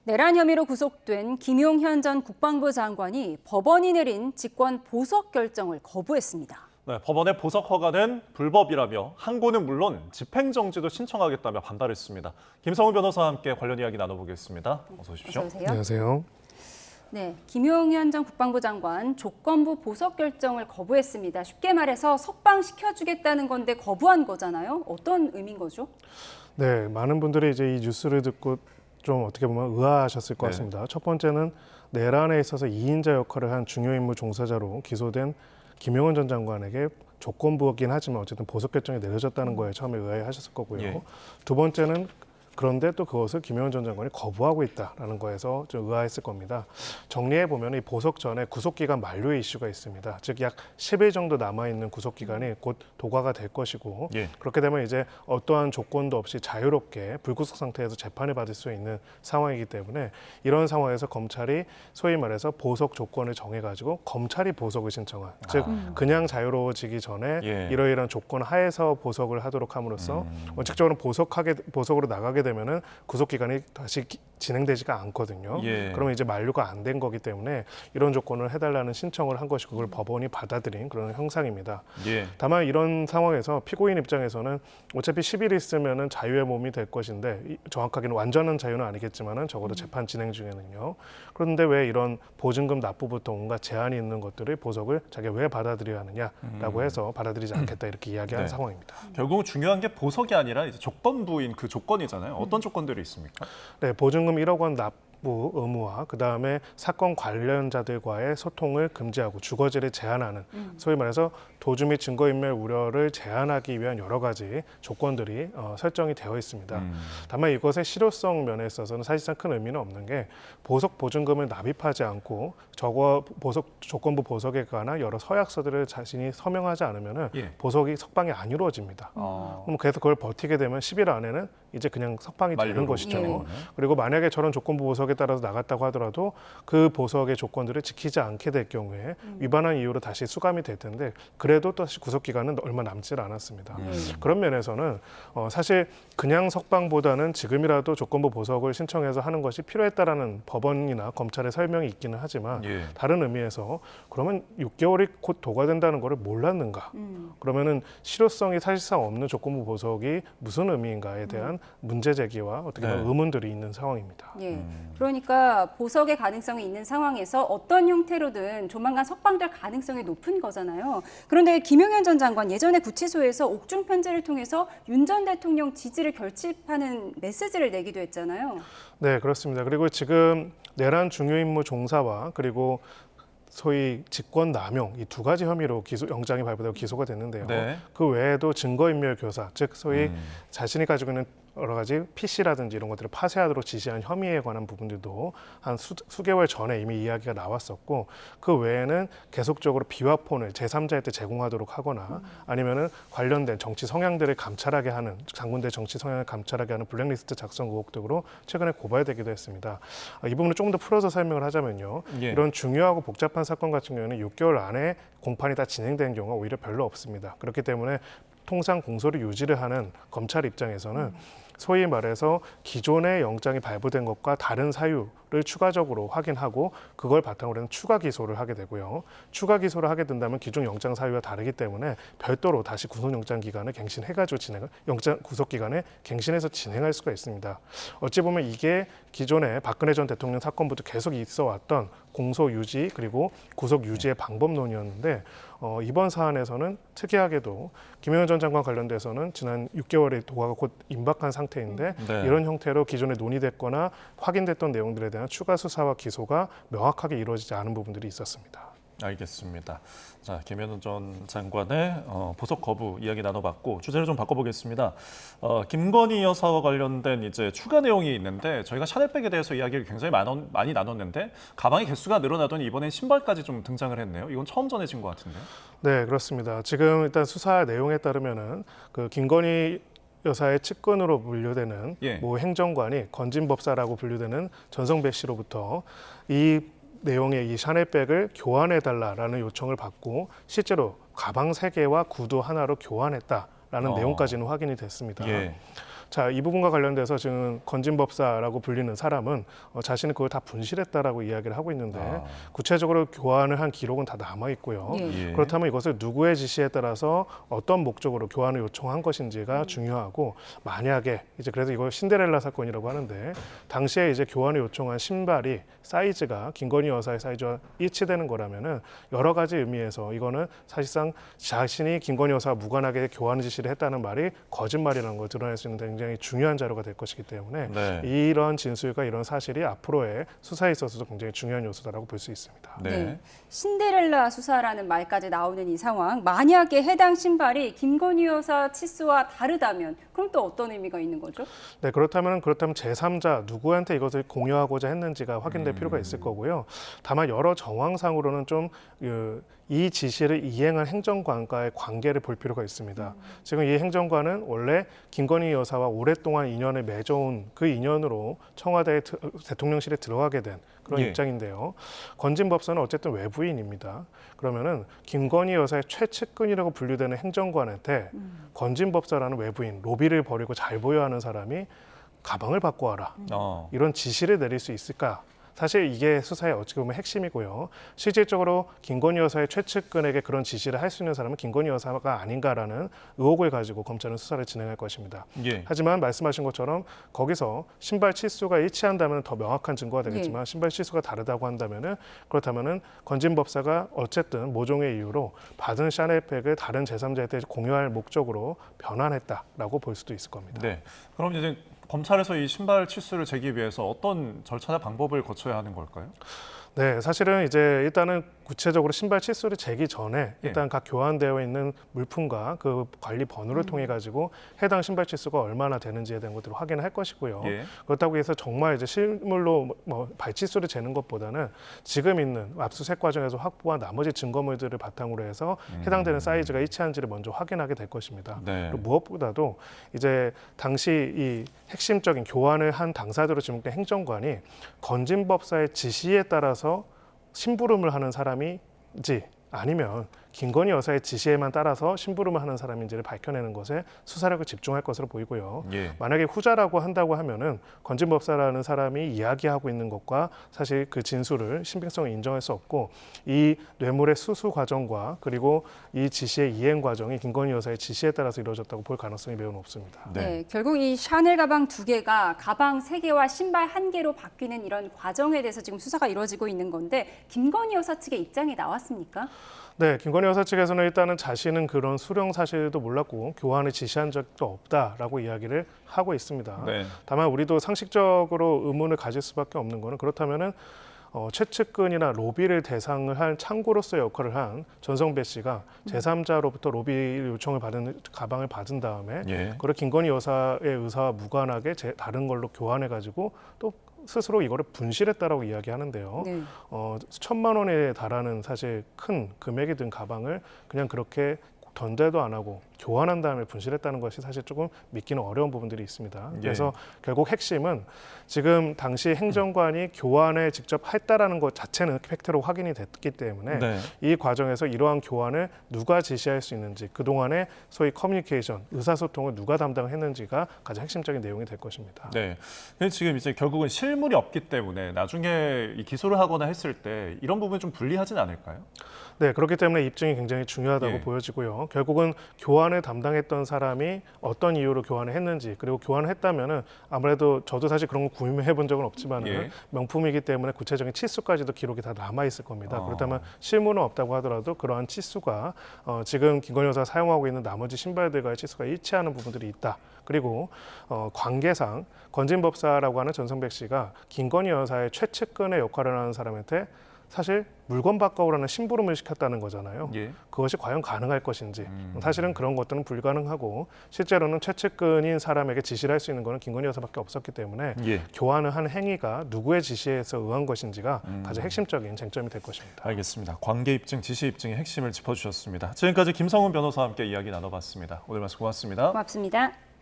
내란 혐의로 구속된 김용현 전 국방부 장관이 법원이 내린 직권 보석 결정을 거부했습니다. 네, 법원의 보석 허가는 불법이라며 항고는 물론 집행정지도 신청하겠다며 반발했습니다. 김성우 변호사와 함께 관련 이야기 나눠보겠습니다. 어서 오십시오. 어서 오세요. 안녕하세요. 네, 김용현 전 국방부 장관 조건부 보석 결정을 거부했습니다. 쉽게 말해서 석방시켜주겠다는 건데 거부한 거잖아요. 어떤 의미인 거죠? 네, 많은 분들이 이제 이 뉴스를 듣고 좀 어떻게 보면 의아하셨을 것 같습니다. 첫 번째는 내란에 있어서 2인자 역할을 한 중요 임무 종사자로 기소된 김용현 전 장관에게 조건부였긴 하지만 어쨌든 보석 결정이 내려졌다는 거에 처음에 의아해하셨을 거고요. 두 번째는 그런데 또 그것을 김용현 전 장관이 거부하고 있다라는 거에서 좀 의아했을 겁니다. 정리해 보면 이 보석 전에 구속기간 만료의 이슈가 있습니다. 즉 약 10일 정도 남아 있는 구속기간이 곧 도과가 될 것이고 그렇게 되면 이제 어떠한 조건도 없이 자유롭게 불구속 상태에서 재판을 받을 수 있는 상황이기 때문에 이런 상황에서 검찰이 소위 말해서 보석 조건을 정해가지고 검찰이 보석을 신청한 즉 그냥 자유로워지기 전에 이러이러한 조건 하에서 보석을 하도록 함으로써 원칙적으로 보석으로 나가게 되면은 구속 기간이 다시 진행되지가 않거든요. 그러면 이제 만료가 안 된 거기 때문에 이런 조건을 해달라는 신청을 한 것이 그걸 법원이 받아들인 그런 형상입니다. 다만 이런 상황에서 피고인 입장에서는 어차피 10일 있으면은 자유의 몸이 될 것인데 정확하게는 완전한 자유는 아니겠지만은 적어도 재판 진행 중에는요. 그런데 왜 이런 보증금 납부부터 온갖 제한이 있는 것들을 보석을 자기가 왜 받아들여야 하느냐라고 해서 받아들이지 않겠다 이렇게 이야기한 상황입니다. 결국 중요한 게 보석이 아니라 이제 조건부인 그 조건이잖아요. 어떤 조건들이 있습니까? 네, 보증금 1억 원 납부 의무와 그다음에 사건 관련자들과의 소통을 금지하고 주거지를 제한하는 소위 말해서 도주 및 증거인멸 우려를 제한하기 위한 여러 가지 조건들이 설정이 되어 있습니다. 다만 이것의 실효성 면에 있어서는 사실상 큰 의미는 없는 게 보석 보증금을 납입하지 않고 조건부 보석에 관한 여러 서약서들을 자신이 서명하지 않으면은 보석이 석방이 안 이루어집니다. 그럼 계속 그걸 버티게 되면 10일 안에는 이제 그냥 석방이 되는 것이죠. 그리고 만약에 저런 조건부 보석에 따라서 나갔다고 하더라도 그 보석의 조건들을 지키지 않게 될 경우에 위반한 이유로 다시 수감이 될 텐데 그래도 다시 구속 기간은 얼마 남지 않았습니다. 그런 면에서는 사실 그냥 석방보다는 지금이라도 조건부 보석을 신청해서 하는 것이 필요했다라는 법원이나 검찰의 설명이 있기는 하지만 다른 의미에서 그러면 6개월이 곧 도과된다는 것을 몰랐는가? 그러면은 실효성이 사실상 없는 조건부 보석이 무슨 의미인가에 대한 문제 제기와 어떻게 보면 의문들이 있는 상황입니다. 그러니까 보석의 가능성이 있는 상황에서 어떤 형태로든 조만간 석방될 가능성이 높은 거잖아요. 그런데 김용현 전 장관 예전에 구치소에서 옥중 편지를 통해서 윤 전 대통령 지지를 결집하는 메시지를 내기도 했잖아요. 네, 그렇습니다. 그리고 지금 내란 중요임무 종사와 그리고 소위 직권남용 이 두 가지 혐의로 영장이 발부되고 기소가 됐는데요. 그 외에도 증거인멸 교사, 즉 소위 자신이 가지고 있는 여러 가지 PC라든지 이런 것들을 파쇄하도록 지시한 혐의에 관한 부분들도 한 수개월 전에 이미 이야기가 나왔었고 그 외에는 계속적으로 비화폰을 제3자한테 제공하도록 하거나 아니면은 관련된 정치 성향들을 감찰하게 하는 장군대 정치 성향을 감찰하게 하는 블랙리스트 작성 의혹 등으로 최근에 고발되기도 했습니다. 이 부분을 조금 더 풀어서 설명을 하자면요. 이런 중요하고 복잡한 사건 같은 경우에는 6개월 안에 공판이 다 진행된 경우가 오히려 별로 없습니다. 그렇기 때문에 통상 공소를 유지를 하는 검찰 입장에서는 소위 말해서 기존의 영장이 발부된 것과 다른 사유를 추가적으로 확인하고 그걸 바탕으로 해서 추가 기소를 하게 되고요. 추가 기소를 하게 된다면 기존 영장 사유와 다르기 때문에 별도로 다시 구속영장 기간을 갱신해가지고 영장 구속 기간에 갱신해서 진행할 수가 있습니다. 어찌 보면 이게 기존에 박근혜 전 대통령 사건부터 계속 있어왔던 공소 유지 그리고 구속 유지의 방법론이었는데 이번 사안에서는 특이하게도 김용현 전 장관 관련돼서는 지난 6개월의 도과가 곧 임박한 상태인데 이런 형태로 기존에 논의됐거나 확인됐던 내용들에 대한 추가 수사와 기소가 명확하게 이루어지지 않은 부분들이 있었습니다. 알겠습니다. 자, 김용현 전 장관의 보석 거부 이야기 나눠봤고 주제를 좀 바꿔보겠습니다. 김건희 여사와 관련된 이제 추가 내용이 있는데 저희가 샤넬백에 대해서 이야기를 굉장히 많이 나눴는데 가방의 개수가 늘어나더니 이번엔 신발까지 좀 등장을 했네요. 이건 처음 전해진 것 같은데요. 네, 그렇습니다. 지금 일단 수사 내용에 따르면은 그 김건희 여사의 측근으로 분류되는 모 행정관이 건진법사라고 분류되는 전성배 씨로부터 이 내용의 이 샤넬백을 교환해달라는 요청을 받고 실제로 가방 3개와 구두 하나로 교환했다라는 내용까지는 확인이 됐습니다. 자, 이 부분과 관련돼서 지금 건진법사라고 불리는 사람은 자신이 그걸 다 분실했다라고 이야기를 하고 있는데 구체적으로 교환을 한 기록은 다 남아 있고요. 예. 예. 그렇다면 이것을 누구의 지시에 따라서 어떤 목적으로 교환을 요청한 것인지가 중요하고, 만약에 이제 그래서 이걸 신데렐라 사건이라고 하는데, 당시에 이제 교환을 요청한 신발이 사이즈가 김건희 여사의 사이즈와 일치되는 거라면은 여러 가지 의미에서 이거는 사실상 자신이 김건희 여사와 무관하게 교환 지시를 했다는 말이 거짓말이라는 걸 드러낼 수 있는 굉장히 중요한 자료가 될 것이기 때문에 네. 이런 진술과 이런 사실이 앞으로의 수사에 있어서도 굉장히 중요한 요소다라고 볼 수 있습니다. 네. 신데렐라 수사라는 말까지 나오는 이 상황, 만약에 해당 신발이 김건희 여사 치수와 다르다면 그럼 또 어떤 의미가 있는 거죠? 네, 그렇다면 제3자 누구한테 이것을 공유하고자 했는지가 확인될 필요가 있을 거고요. 다만 여러 정황상으로는 좀 이 지시를 이행한 행정관과의 관계를 볼 필요가 있습니다. 지금 이 행정관은 원래 김건희 여사와 오랫동안 인연을 맺어온 그 인연으로 청와대 대통령실에 들어가게 된 그런 예. 입장인데요. 건진법사는 어쨌든 외부인입니다. 그러면은 김건희 여사의 최측근이라고 분류되는 행정관한테 건진법사라는 외부인, 로비를 벌이고 잘 보여야 하는 사람이 가방을 바꿔 와라, 이런 지시를 내릴 수 있을까? 사실 이게 수사의 어찌 보면 핵심이고요. 실질적으로 김건희 여사의 최측근에게 그런 지시를 할 수 있는 사람은 김건희 여사가 아닌가라는 의혹을 가지고 검찰은 수사를 진행할 것입니다. 예. 하지만 말씀하신 것처럼 거기서 신발 치수가 일치한다면 더 명확한 증거가 되겠지만 신발 치수가 다르다고 한다면은, 그렇다면은 건진법사가 어쨌든 모종의 이유로 받은 샤넬백을 다른 제3자한테 공유할 목적으로 변환했다라고 볼 수도 있을 겁니다. 네. 그럼 이제 검찰에서 이 신발 치수를 재기 위해서 어떤 절차나 방법을 거쳐야 하는 걸까요? 네, 사실은 이제 일단은 구체적으로 신발 치수를 재기 전에 일단 각 교환되어 있는 물품과 그 관리 번호를 통해 가지고 해당 신발 치수가 얼마나 되는지에 대한 것들을 확인할 것이고요. 예. 그렇다고 해서 정말 이제 실물로 발치수를 재는 것보다는 지금 있는 압수수색 과정에서 확보한 나머지 증거물들을 바탕으로 해서 해당되는 사이즈가 일치한지를 먼저 확인하게 될 것입니다. 네. 그리고 무엇보다도 이제 당시 이 핵심적인 교환을 한 당사자로 지목된 행정관이 건진법사의 지시에 따라서 심부름을 하는 사람인지 아니면 김건희 여사의 지시에만 따라서 심부름을 하는 사람인지를 밝혀내는 것에 수사력을 집중할 것으로 보이고요. 예. 만약에 후자라고 한다고 하면은 건진법사라는 사람이 이야기하고 있는 것과 사실 그 진술을 신빙성을 인정할 수 없고, 이 뇌물의 수수 과정과 그리고 이 지시의 이행 과정이 김건희 여사의 지시에 따라서 이루어졌다고 볼 가능성이 매우 높습니다. 네, 결국 이 샤넬 가방 2개가 가방 3개와 신발 1개로 바뀌는 이런 과정에 대해서 지금 수사가 이루어지고 있는 건데, 김건희 여사 측의 입장이 나왔습니까? 네, 김건희 여사 측에서는 일단은 자신은 그런 수령 사실도 몰랐고 교환을 지시한 적도 없다라고 이야기를 하고 있습니다. 네. 다만 우리도 상식적으로 의문을 가질 수밖에 없는 거는, 그렇다면은 최측근이나 로비를 대상을 한 창구로서의 역할을 한 전성배 씨가 제3자로부터 로비 요청을 받은 가방을 받은 다음에 예. 그걸 김건희 여사의 의사와 무관하게 다른 걸로 교환해가지고 또 스스로 이거를 분실했다라고 이야기하는데요. 네. 수천만 원에 달하는 사실 큰 금액이 든 가방을 그냥 그렇게 던대도 안 하고 교환한 다음에 분실했다는 것이 사실 조금 믿기는 어려운 부분들이 있습니다. 그래서 결국 핵심은 지금 당시 행정관이 교환을 직접 했다라는 것 자체는 팩트로 확인이 됐기 때문에 네. 이 과정에서 이러한 교환을 누가 지시할 수 있는지, 그동안의 소위 커뮤니케이션, 의사소통을 누가 담당했는지가 가장 핵심적인 내용이 될 것입니다. 네. 근데 지금 이제 결국은 실물이 없기 때문에 나중에 이 기소를 하거나 했을 때 이런 부분이 좀 불리하진 않을까요? 네, 그렇기 때문에 입증이 굉장히 중요하다고 보여지고요. 결국은 교환을 담당했던 사람이 어떤 이유로 교환을 했는지, 그리고 교환을 했다면은 아무래도 저도 사실 그런 거 구매해 본 적은 없지만은 명품이기 때문에 구체적인 치수까지도 기록이 다 남아 있을 겁니다. 그렇다면 실물은 없다고 하더라도 그러한 치수가 지금 김건희 여사가 사용하고 있는 나머지 신발들과의 치수가 일치하는 부분들이 있다. 그리고 관계상 건진법사라고 하는 전성백 씨가 김건희 여사의 최측근의 역할을 하는 사람한테 사실 물건 바꿔오라는 심부름을 시켰다는 거잖아요. 그것이 과연 가능할 것인지, 사실은 그런 것들은 불가능하고 실제로는 최측근인 사람에게 지시를 할 수 있는 것은 김건희 여사밖에 없었기 때문에 교환을 한 행위가 누구의 지시에서 의한 것인지가 가장 핵심적인 쟁점이 될 것입니다. 알겠습니다. 관계 입증, 지시 입증의 핵심을 짚어주셨습니다. 지금까지 김성훈 변호사와 함께 이야기 나눠봤습니다. 오늘 말씀 고맙습니다. 고맙습니다.